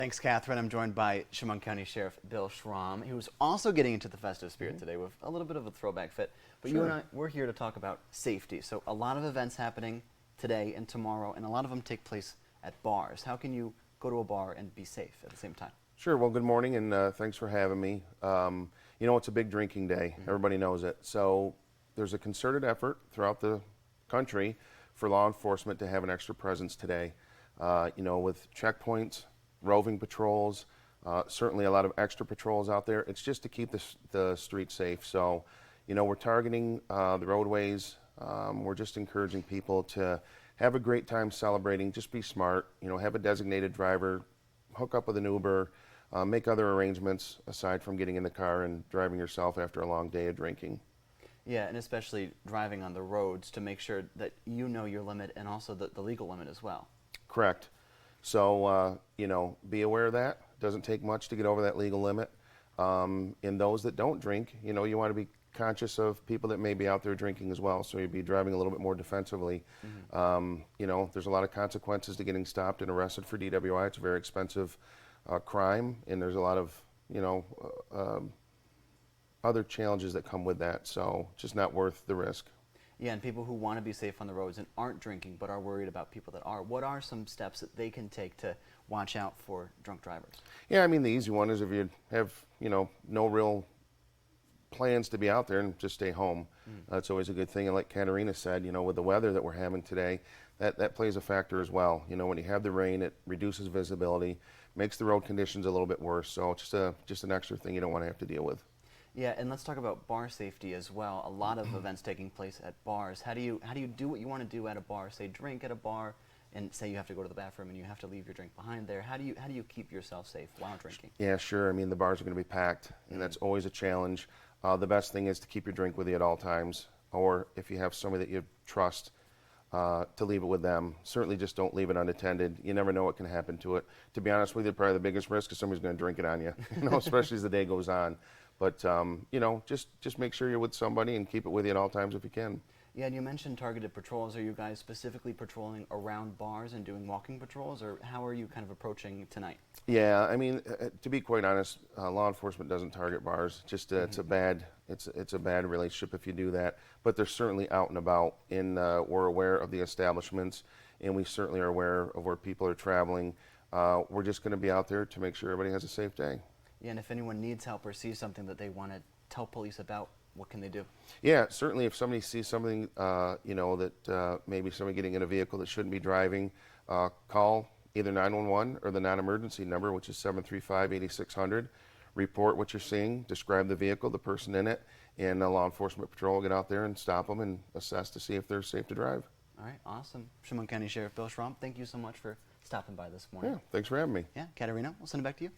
Thanks, Catherine. I'm joined by Chemung County Sheriff Bill Schrom, who's also getting into the festive spirit today with a little bit of a throwback fit. But you and I, we're here to talk about safety. So a lot of events happening today and tomorrow, and a lot of them take place at bars. How can you go to a bar and be safe at the same time? Sure. Well, good morning, and thanks for having me. You know, it's a big drinking day. Everybody knows it. So there's a concerted effort throughout the country for law enforcement to have an extra presence today. You know, with checkpoints, roving patrols, certainly a lot of extra patrols out there. It's just to keep the streets safe. So, you know, we're targeting the roadways. We're just encouraging people to have a great time celebrating. Just be smart. You know, have a designated driver, hook up with an Uber, make other arrangements aside from getting in the car and driving yourself after a long day of drinking. Yeah, and especially driving on the roads to make sure that you know your limit and also the legal limit as well. Correct. So, you know, be aware of that. It doesn't take much to get over that legal limit. In those that don't drink, you know, you want to be conscious of people that may be out there drinking as well. So you'd be driving a little bit more defensively. You know, there's a lot of consequences to getting stopped and arrested for DWI. It's a very expensive crime, and there's a lot of, you know, other challenges that come with that. So just not worth the risk. Yeah, and people who want to be safe on the roads and aren't drinking but are worried about people that are, what are some steps that they can take to watch out for drunk drivers? Yeah, I mean, the easy one is if you have, you know, no real plans to be out there, and just stay home. That's always a good thing. And like Katarina said, you know, with the weather that we're having today, that plays a factor as well. You know, when you have the rain, it reduces visibility, makes the road conditions a little bit worse. So just an extra thing you don't want to have to deal with. Yeah, and let's talk about bar safety as well. A lot of events taking place at bars. How do you do what you want to do at a bar? Say drink at a bar, and say you have to go to the bathroom and you have to leave your drink behind there. How do you keep yourself safe while drinking? Yeah, sure. I mean, the bars are going to be packed, and that's always a challenge. The best thing is to keep your drink with you at all times, or if you have somebody that you trust, to leave it with them. Certainly just don't leave it unattended. You never know what can happen to it. To be honest with you, probably the biggest risk is somebody's going to drink it on you, you know, especially as the day goes on. But, you know, just make sure you're with somebody and keep it with you at all times if you can. Yeah, and you mentioned targeted patrols. Are you guys specifically patrolling around bars and doing walking patrols, or how are you kind of approaching tonight? Yeah, I mean, to be quite honest, law enforcement doesn't target bars. Just it's a bad relationship if you do that. But they're certainly out and about, and we're aware of the establishments, and we certainly are aware of where people are traveling. We're just going to be out there to make sure everybody has a safe day. Yeah, and if anyone needs help or sees something that they want to tell police about, what can they do? Yeah, certainly if somebody sees something, you know, that maybe somebody getting in a vehicle that shouldn't be driving, call either 911 or the non-emergency number, which is 735-8600. Report what you're seeing, describe the vehicle, the person in it, and law enforcement patrol will get out there and stop them and assess to see if they're safe to drive. All right, awesome. Chemung County Sheriff Bill Schrom, thank you so much for stopping by this morning. Yeah, thanks for having me. Yeah, Katarina, we'll send it back to you.